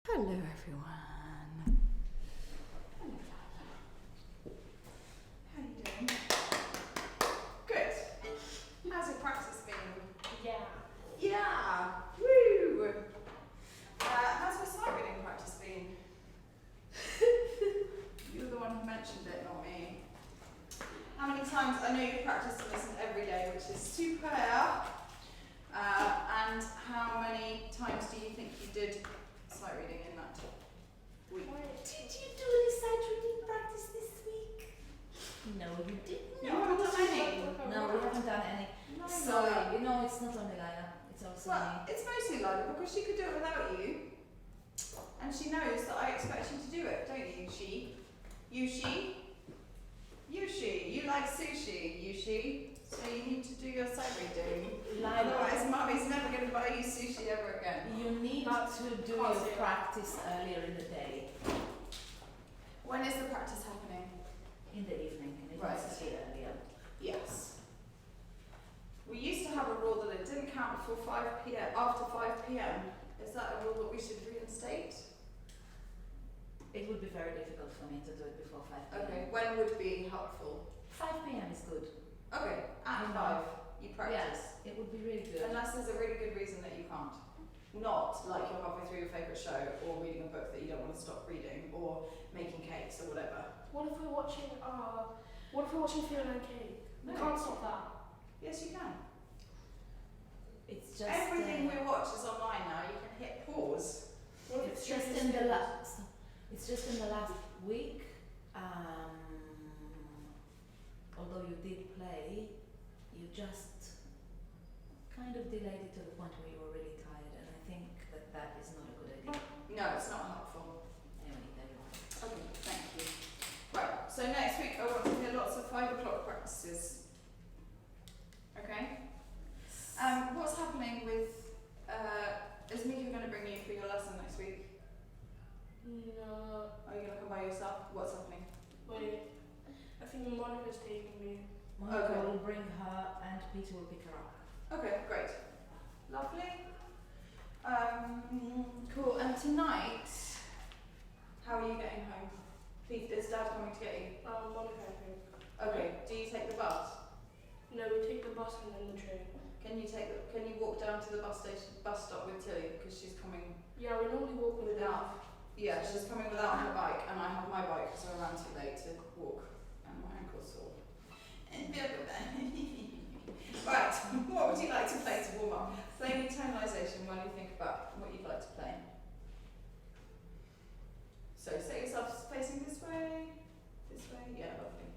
Hello everyone. Hello Lyla. How you doing? Good. How's your practice been? Yeah. Woo. How's your sight reading practice been? You're the one who mentioned it, not me. How many times? I know you practice and listen every day, which is super. And how many times do you think you did sight reading in that week? Did you do any sight reading practice this week? No, you didn't. You haven't done any? No, we haven't done any. No, Sorry, you know it's not only Lyla, it's also Well, me. it's mostly Lyla because she could do it without you. And she knows that I expect you to do it, don't you, she? You, she? You, she. You like sushi, you, she. So you need to do your sight reading. Otherwise, Mummy's never going to buy you sushi ever again. You need to do your practice earlier in the day. When is the practice happening? In the evening, and it Right. needs to be earlier. Yes. We used to have a rule that it didn't count before 5 p.m. after 5 p.m. Is that a rule that we should reinstate? It would be very difficult for me to do it before 5 p.m. Okay. When would be helpful? 5 p.m. is good. Okay. At 5, you practice. Yes, it would be really good. Unless there's a really good reason that you can't. Not like you're halfway through your favourite show, or reading a book that you don't want to stop reading, or making cakes or whatever. What if we're watching Fiona and Kate? We No. can't stop that. Yes, you can. It's just Everything we watch is online now. You can hit pause. What if it's Stranger just in the Things? last. It's just in the last week. Although you did play, you just kind of delayed it to the point where you were really tired, and I think that is not a good idea. No, it's not helpful. Anyway, there you are. Okay, thank you. Right, so next week I want to hear lots of 5 o'clock practices. Okay? What's happening with, is Mika going to bring you for your lesson next week? No. Are you going to come by yourself? What's happening? Wait. I think Monica's taking me. Monica Okay. will bring her, and Peter will pick her up. Okay, great. Lovely. Cool, and tonight, how are you getting home? Is Dad coming to get you? Monica, I think. Okay, do you take the bus? No, we take the bus and then the train. Can you walk down to the bus stop with Tilly, because she's coming Yeah, we normally walk with without, yeah, she's coming without her bike, and I have my bike because I ran too late to walk, and my ankle's sore. Right, what would you like to play to warm up? Play me tonalisation while you think about what you'd like to play. So set yourself facing this way, yeah, lovely.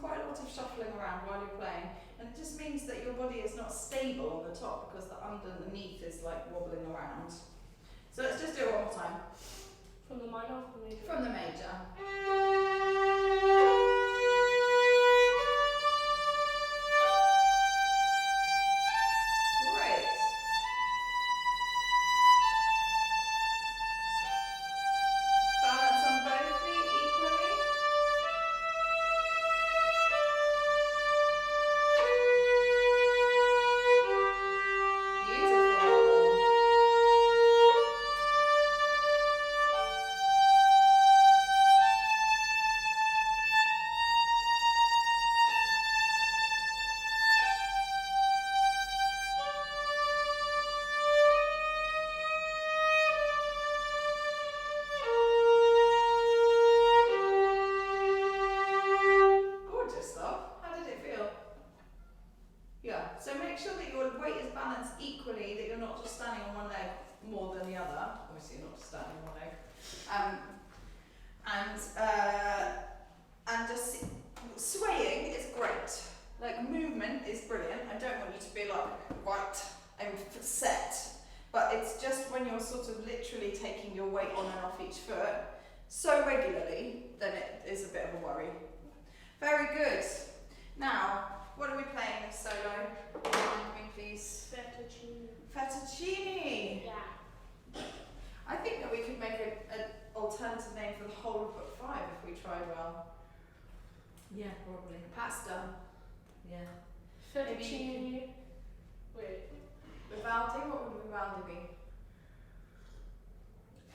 Quite a lot of shuffling around while you're playing, and it just means that your body is not stable on the top because the underneath is like wobbling around. So let's just do it one more time. From the minor or from the major? From the major. Great. Balance on both feet equally. Gorgeous stuff. How did it feel? Yeah, so make sure that your weight is balanced equally, that you're not just standing on one leg more than the other. Obviously you're not just standing on one leg. And just swaying is great. Like movement is brilliant. I don't want you to be like right set, but it's just when you're sort of literally taking your weight on and off each foot so regularly, then it is a bit of a worry. Very good. Now, what are we playing this solo? Remind me, please. Fettuccine. Fettuccine. Yeah. I think that we could make an alternative name for the whole of book 5 if we tried well. Yeah, probably. Pasta. Yeah. Fettuccine. Wait. Vivaldi? What would Vivaldi be?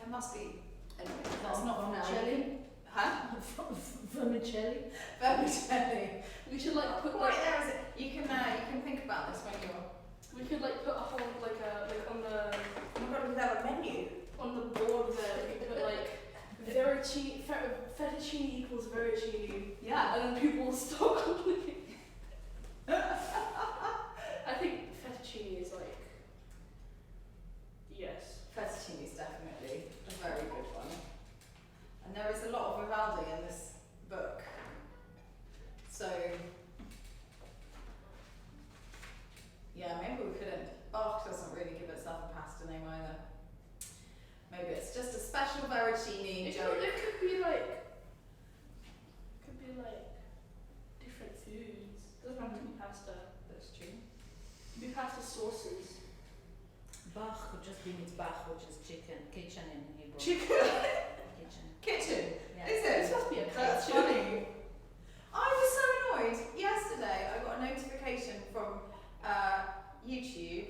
It must be. Anyway, that's not from now. Vermicelli. Huh? Vermicelli. Vermicelli. We should like put Right, like there is it. You can think about this when you're. we could like put a whole like on the Oh my god, we could have a menu. on the board there. We could put like fettuccine equals vericini, Yeah. and then people will start complaining. I think fettuccine is like yes. Fettuccine is definitely a very good one. And there is a lot of Vivaldi in this book. So, yeah, maybe we couldn't. Bach doesn't really give itself a pasta name either. Maybe it's just a special Vericini joke. It could be like different foods. Doesn't have to be pasta. That's true. It could be pasta sauces. Bach could just be mitzbach, which is chicken, kitchen in Hebrew. Chicken. Kitchen. Kitchen. Yeah. Is This it? must be a That's kitchen. funny. I was so annoyed. Yesterday I got a notification from YouTube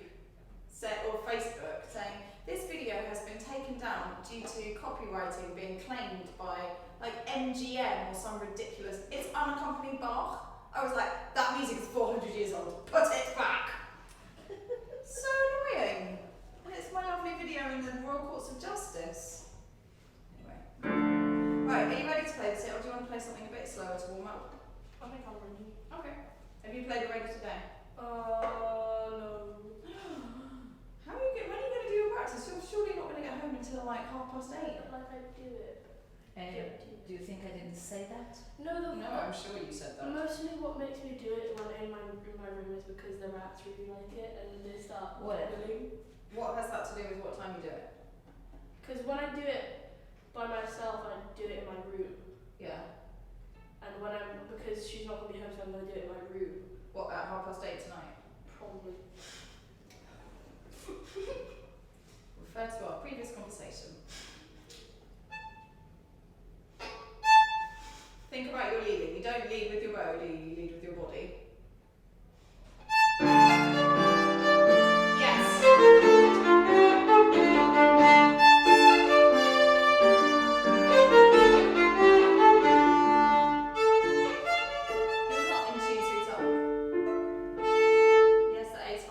or Facebook saying this video has been taken down due to copywriting being claimed by like MGM or some ridiculous. It's unaccompanied Bach. I was like, that music is 400 years old. Put it back. So annoying. And it's my lovely video in the Royal Courts of Justice. Anyway. Right, are you ready to play this yet, or do you want to play something a bit slower to warm up? I think I'm ready. Okay. Have you played already today? No. When are you going to do your practice? You're surely not going to get home until like 8:30. Like I do it. Do you think I didn't say that? No, No, I'm sure you said that. Mostly what makes me do it when in my room is because the rats really like it and they start What? willing. What has that to do with what time you do it? Because when I do it by myself, I do it in my room. Yeah. And because she's not going to be home, so I'm going to do it in my room. What, at 8:30 tonight? Probably. Refer to our previous conversation. Think about your leading. You don't lead with your bow, do you? You lead with your body. Yes. You're not in tune to top. Yes, that is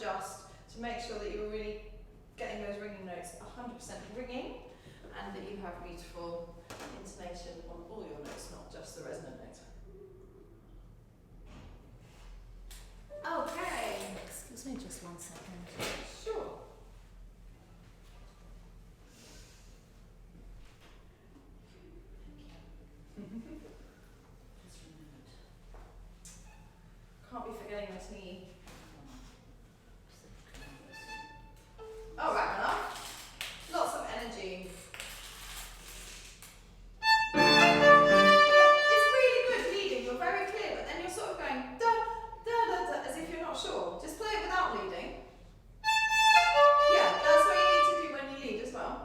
adjust to make sure that you're really getting those ringing notes 100% ringing, and that you have beautiful intonation on all your notes, not just the resonant notes. Okay. Excuse me just 1 second. Sure. Just remembered. Can't be forgetting the T. Just All right, my love. Lots of energy. It's really good leading. You're very clear, but then you're sort of going da da da da as if you're not sure. Just play it without leading. Yeah, that's what you need to do when you lead as well.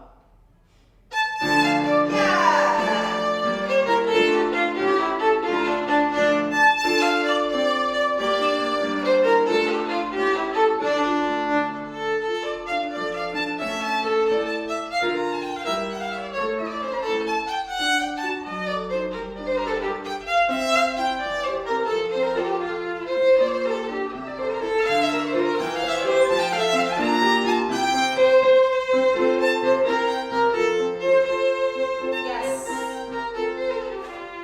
Yes.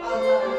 Well done.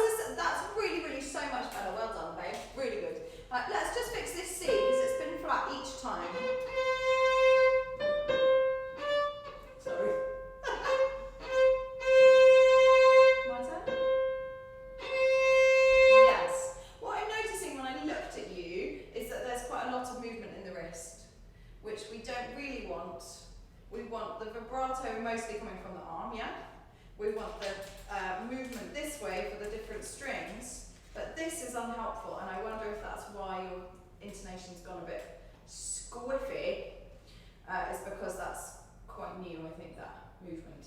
Brilliant. That's really, really so much better. Well done, babe. Really good. Right, let's just fix this C because it's been flat each time. Sorry. My turn? Yes. What I'm noticing when I looked at you is that there's quite a lot of movement in the wrist, which we don't really want. We want the vibrato mostly coming from the arm, yeah? We want the movement this way for the different strings, but this is unhelpful, and I wonder if that's why your intonation's gone a bit squiffy, is because that's quite new, I think, that movement.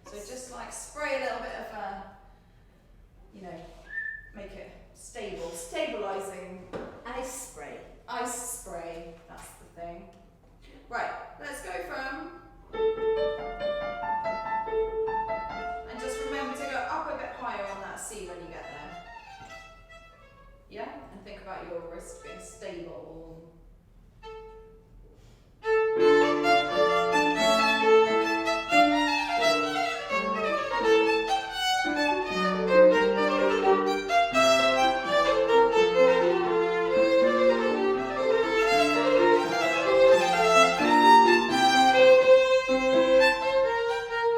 So just like spray a little bit of, make it stable, stabilising ice spray. ice spray, that's the thing. Right, let's go from, and just remember to go up a bit higher on that C when you get there. Yeah, and think about your wrist being stable.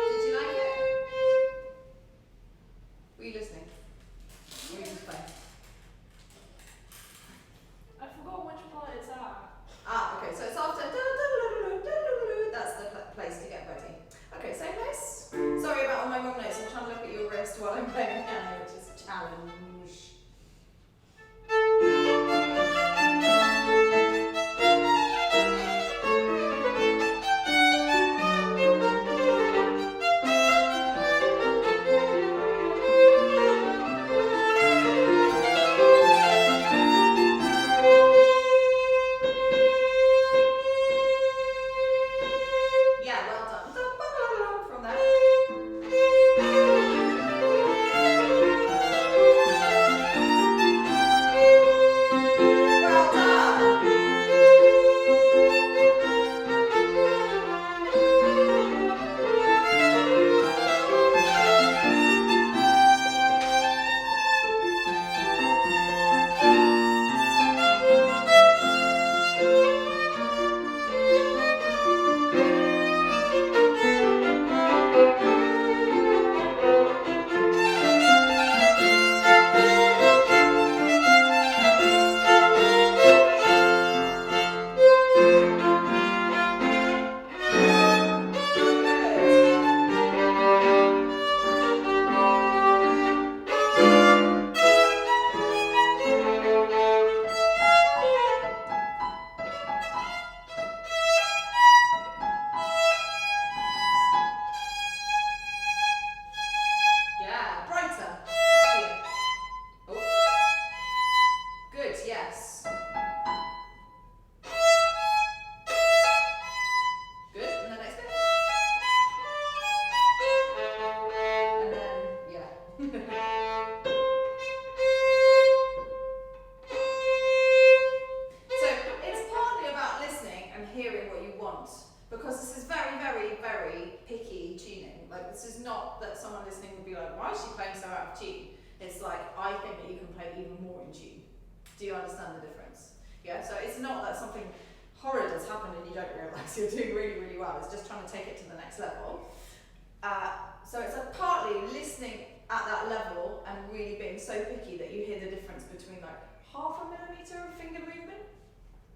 Did you like it? Were you listening? Were you just playing? I forgot which part it's at. understand the difference. Yeah, so it's not that something horrid has happened and you don't realise you're doing really, really well. It's just trying to take it to the next level. So it's partly listening at that level and really being so picky that you hear the difference between like 0.5 millimetre of finger movement.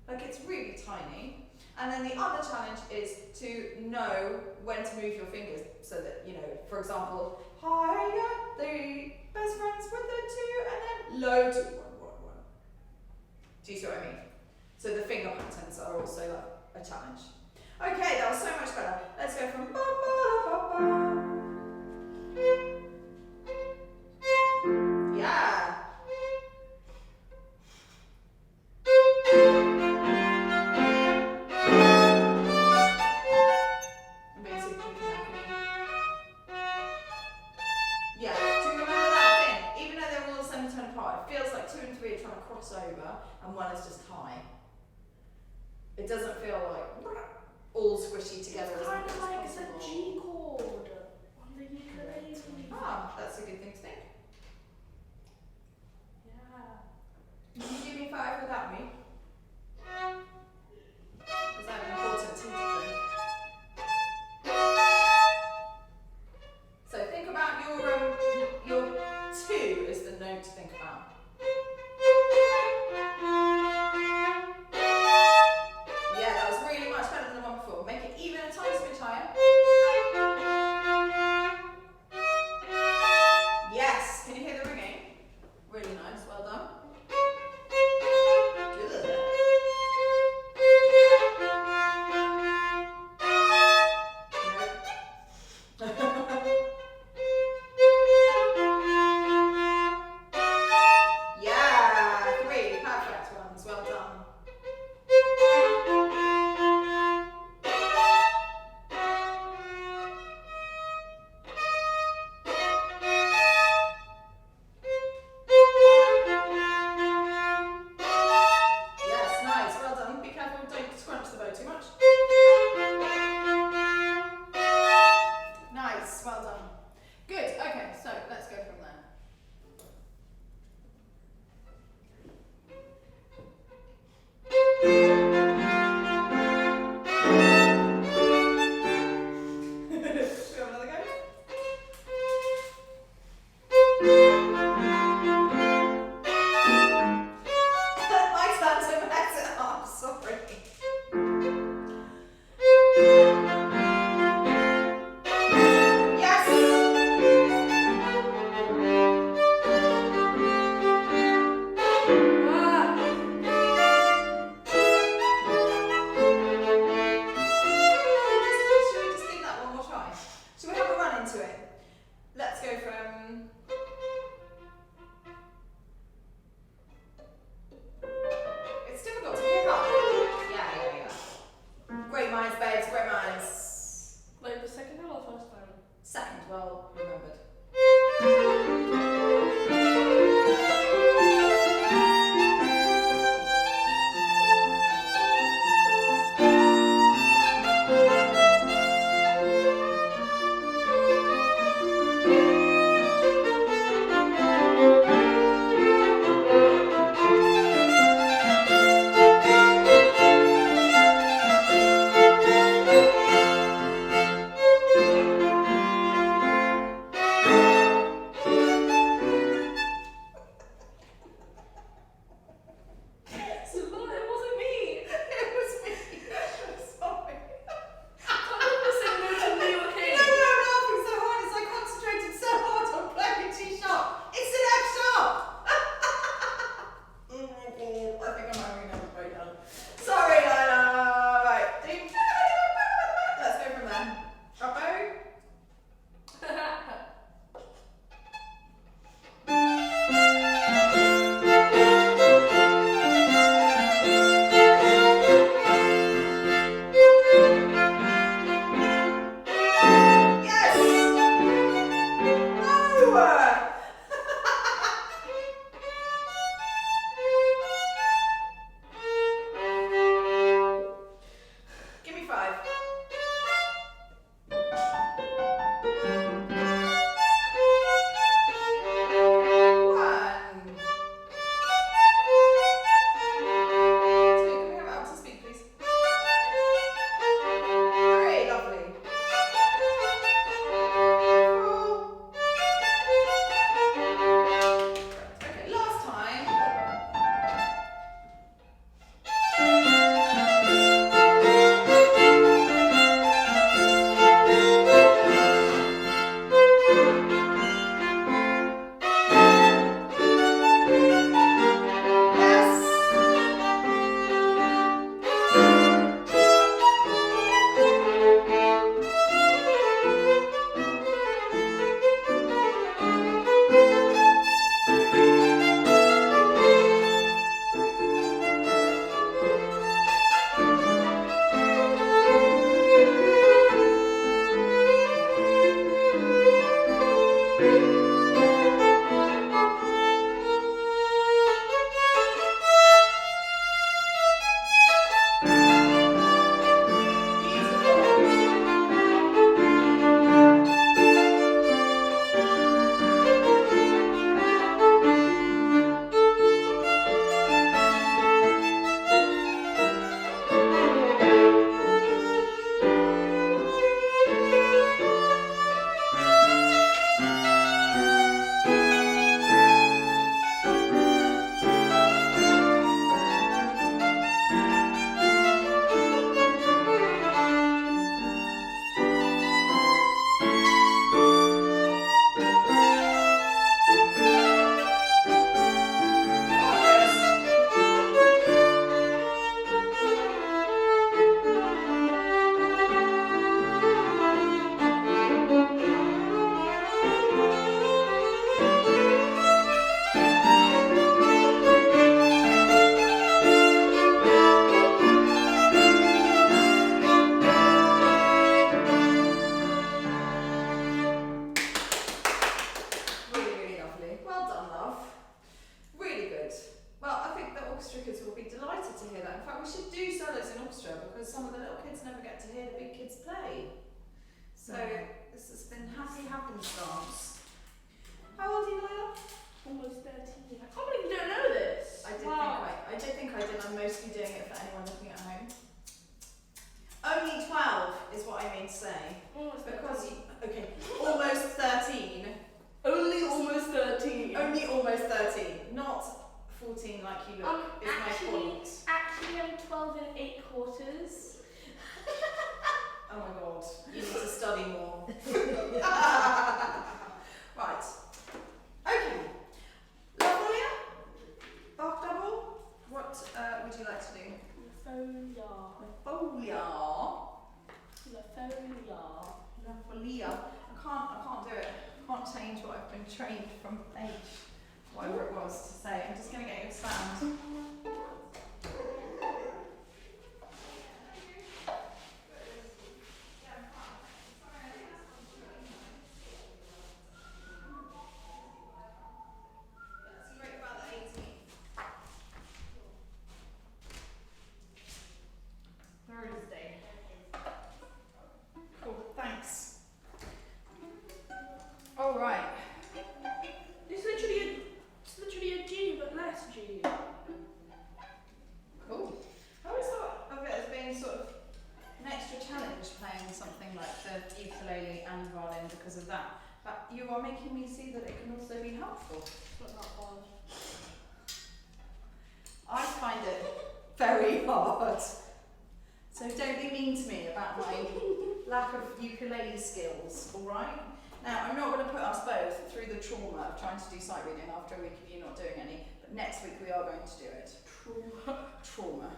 Like it's really tiny. And then the other challenge is to know when to move your fingers so that, you know, for example, hiya, the best friends with the two, and then low two, 1, 1, 1. Do you see what I mean? So the finger patterns are also like a challenge. Okay, that was so much better. Let's go from ba ba ba ba. Yeah. I'm being super tricky now, can you? Yeah, do you remember that thing? Even though they're all semitone apart, it feels like 2 and 3 are trying to cross over and 1 is just high. It doesn't feel like all squishy together It's as kind much of as like possible. the G chord on the ukulele. Ah, that's a good thing to think. Yeah. Can you do me 5 without me? Is that an important thing to think? So think about your 2 is the note to think about. Yeah, that was really much better than the one before. Make it even a tiny smidge higher. Yes, can you hear the ringing? Really nice, well done. Good. delighted to hear that. In fact, we should do solos in orchestra because some of the little kids never get to hear the big kids play. So this has been happy happenstance. How old are you, Lyla? Almost 13. I can't believe you don't know this. I did think I did. I'm mostly doing it for anyone looking at home. Only 12 is what I mean to say. Almost Because 13. okay, almost 13. Only almost 13. Only almost 13. Not 14 like you look. Is my point. Actually, I'm 12 and 8 quarters. Oh my god, you need to study more. Right. Okay. La Folia? Bach double? What would you like to do? Folia. Folia. La folia. La Folia. I can't do it. I can't change what I've been trained from age. Whatever it was to say. I'm just going to get you a sound. Thursday. Cool, thanks. All right. It's literally a G, but less G. Cool. I always thought of it as being sort of an extra challenge playing something like the ukulele and violin because of that. But you are making me see that it can also be helpful. It's not that hard. I find it very hard. So don't be mean to me about my lack of ukulele skills, alright? Now, I'm not going to put us both through the trauma of trying to do sight reading after a week of you not doing any, but next week we are going to do it. Trauma.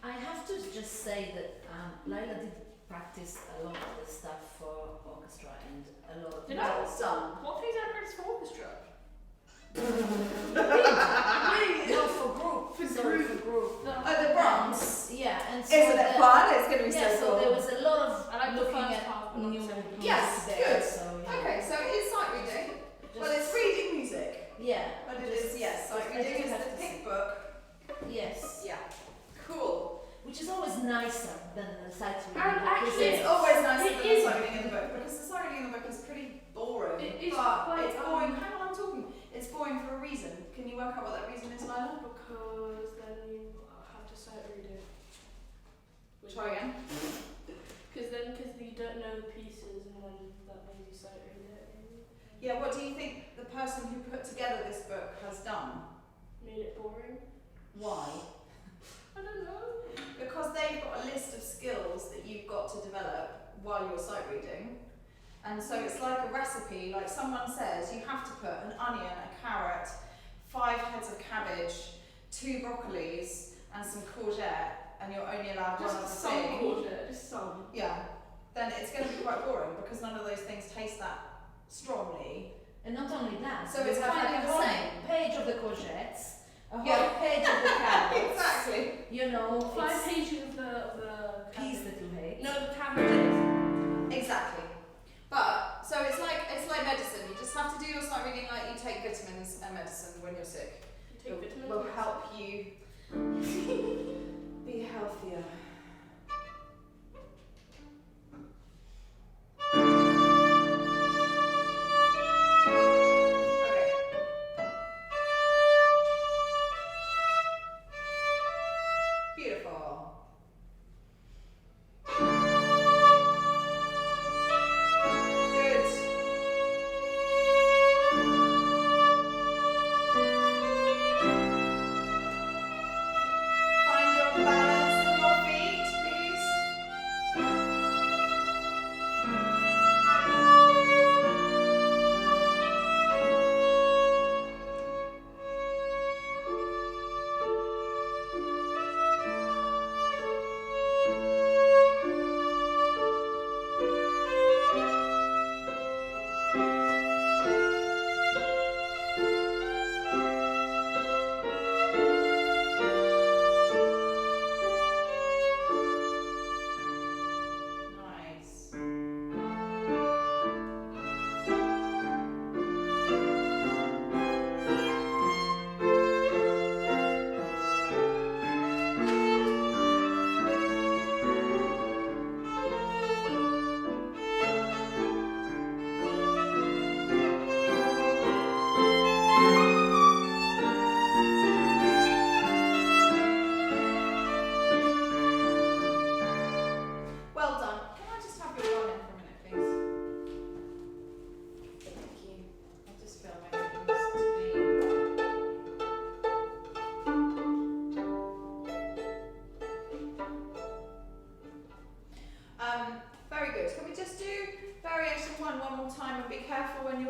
I have to just say that Lyla did practice a lot of the stuff for orchestra and a lot of Did I? Well done. What things I practice for orchestra? No, for group. For Sorry, group. for group. The Brahms. Yeah, and so Isn't it fun? It's going to be yeah, so so there cool. was a lot of I like the looking first at half, but not new the second half. Yes, there, good. So, yeah. Okay, so it is sight reading. Just- Well, it's reading music, Yeah. but it is, yes, sight I reading just is have the to pick say- book. Yes. Yeah. Cool. Which is always nicer than the sight reading. And actually, It's always nicer It than the is- sight reading in the book because the sight reading in the book is pretty boring. It is but quite, it's boring. Hang on, I'm talking. It's boring for a reason. Can you work out what that reason is, Lyla? Because then you have to sight read it. Try again. Because you don't know the pieces and then that means you sight read it. Yeah. What do you think the person who put together this book has done? Made it boring. Why? I don't know. Because they've got a list of skills that you've got to develop while you're sight reading. And so it's like a recipe, like someone says you have to put an onion, a carrot, 5 heads of cabbage, 2 broccolis and some courgette, and you're only allowed one other Just some thing. courgette, just some. Yeah, then it's going to be quite boring because none of those things taste that strongly. And not only that, So it's you like find a one thing. page of the courgettes, a whole Yeah. page of the carrots. Exactly. You know, 5 it's pages of the peas that you hate. No, the cabbages. Exactly. But so it's like medicine. You just have to do your sight reading like you take vitamins and medicine when you're sick. You take vitamins. Will help you be healthier. Okay. Beautiful. Good.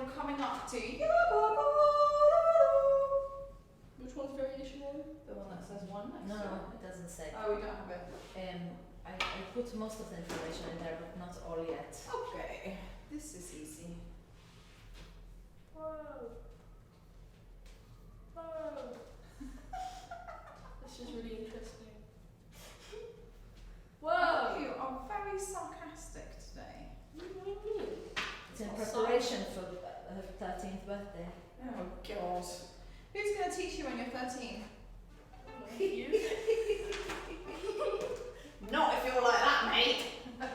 you're coming up to Which one's variation 1? the one that says 1 next No, to it. it doesn't say. Oh, we don't have it. I put most of the information in there, but not all yet. Okay, this is easy. Whoa. Whoa. This is really interesting. Whoa. You are very sarcastic today. What do you mean? It's in preparation for her 13th birthday. Oh God. Who's going to teach you when you're 13? You? Not if you're like that, mate. No,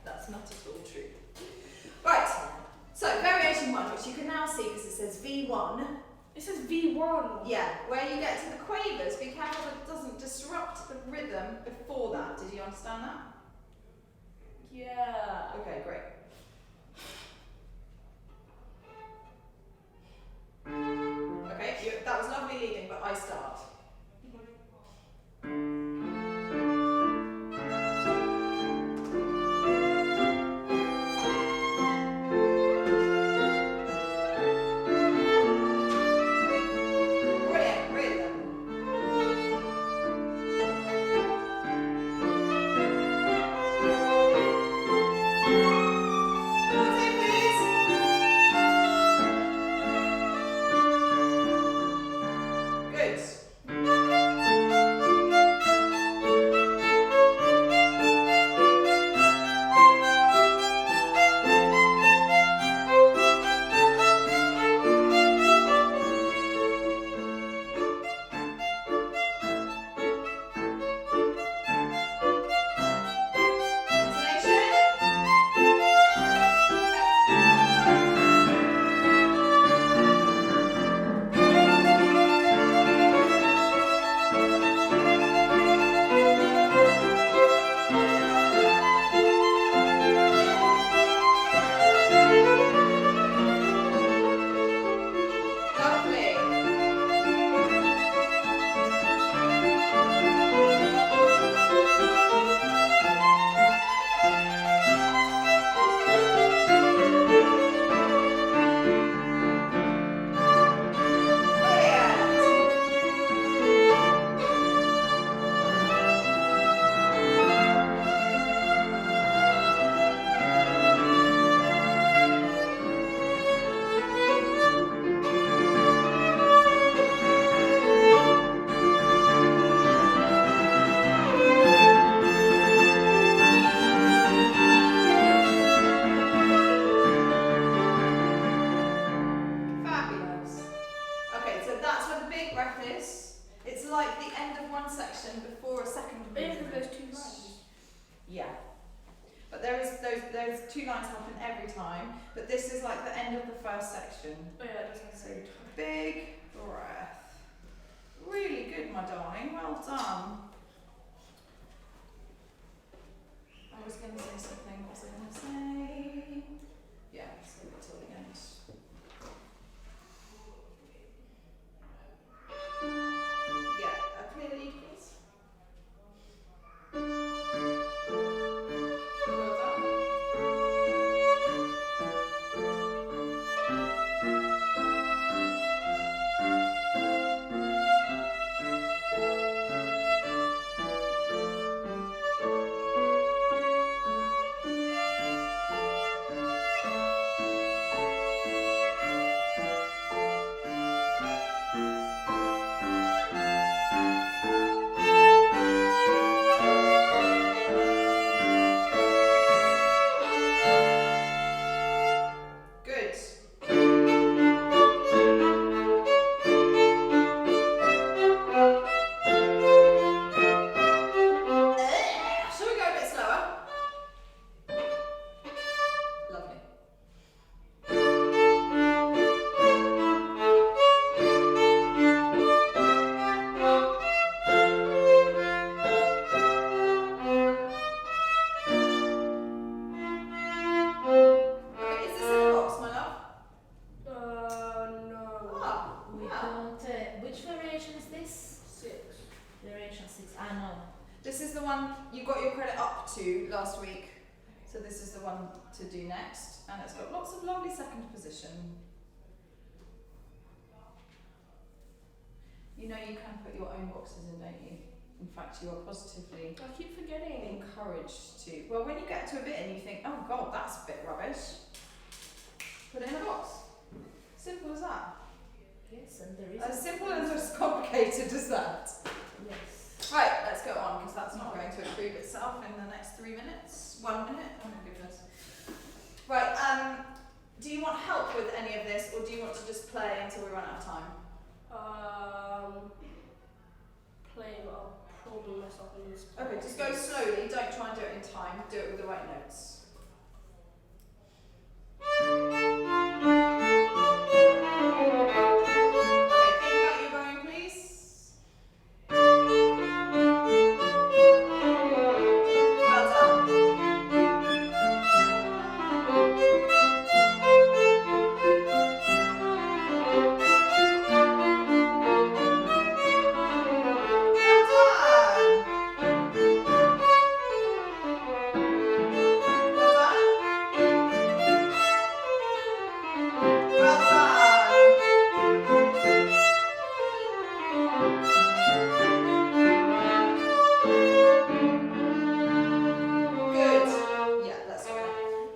that's not at all true. Right, so variation 1, which you can now see because it says V1. It says V1. Yeah, where you get to the quavers, be careful that it doesn't disrupt the rhythm before that. Did you understand that? Yeah. Okay, great. Okay, that was lovely leading, but I start. Brilliant rhythm. Pause it, please. Good. Intonation. Lovely. Brilliant. Fabulous. Okay, so that's where the big breath is. It's like the end of one section before a second Because movement. there's 2 lines. Yeah. But those 2 lines happen every time, but this is like the end of the first section. Oh yeah, it doesn't So say. big breath. Really good, my darling. Well done. I was going to say something. What was I going to say? Yeah, save it till the end. Yeah, a clear lead, please. Well done. Good. Shall we go a bit slower? Lovely. Okay, is this in the box, my love? No. Ah, We yeah. don't. Which variation is this? 6. Variation 6. Ah, no. This is the one you got your credit up to last week. So this is the one to do next. And it's got lots of lovely second position You know you can put your own boxes in, don't you? In fact, you are positively I keep forgetting. encouraged to. Well, when you get to a bit and you think, oh God, that's a bit rubbish, put it in a box. Simple as that. Yes, and there is. As simple and as complicated as that. Yes. Right, let's go on because that's not going to improve itself in the next 3 minutes. 1 minute? Oh my goodness. Right, do you want help with any of this or do you want to just play until we run out of time? Playing, I'll probably mess up in this. Okay, just go slowly, don't try and do it in time, do it with the right notes. Okay, think about your bowing, please. Well done. Good. Yeah, that's good.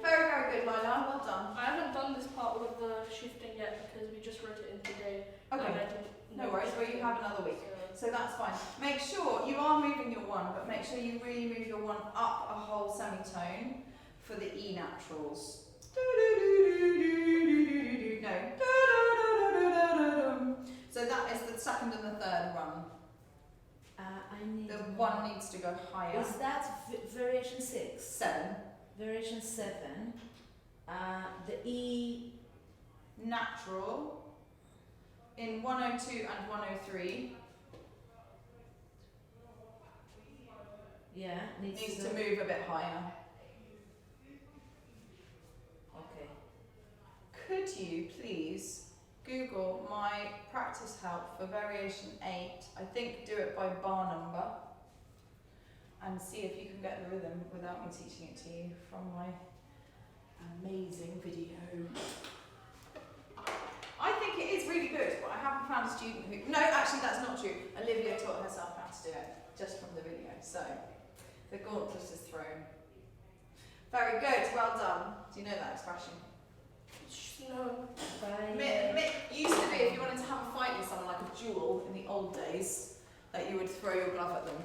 Very, very good, Lyla. Well done. I haven't done this part with the shifting yet because we just wrote it in today. And I Okay, didn't no know worries. Well, you have another week. So that's fine. Make sure you are moving your one, but make sure you really move your one up a whole semitone for the E naturals. No. So that is the second and the third run. I need. The one needs to go higher. Is that variation 6? 7. Variation 7. The E. Natural in 102 and 103 Yeah, needs needs to to go. move a bit higher. Okay. Could you please Google my practice help for variation 8? I think do it by bar number and see if you can get the rhythm without me teaching it to you from my amazing video. I think it is really good, but I haven't found a student who... No, actually that's not true. Olivia taught herself how to do it just from the video, so the gauntlet is thrown. Very good, well done. Do you know that expression? No. It used to be if you wanted to have a fight with someone, like a duel in the old days, that you would throw your glove at them,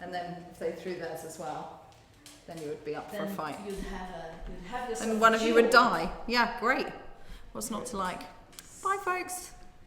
and then if they threw theirs as well, then you would be up for a fight. You'd have yourself And one a of you would duel. die. Yeah, great. What's not to like? Bye, folks.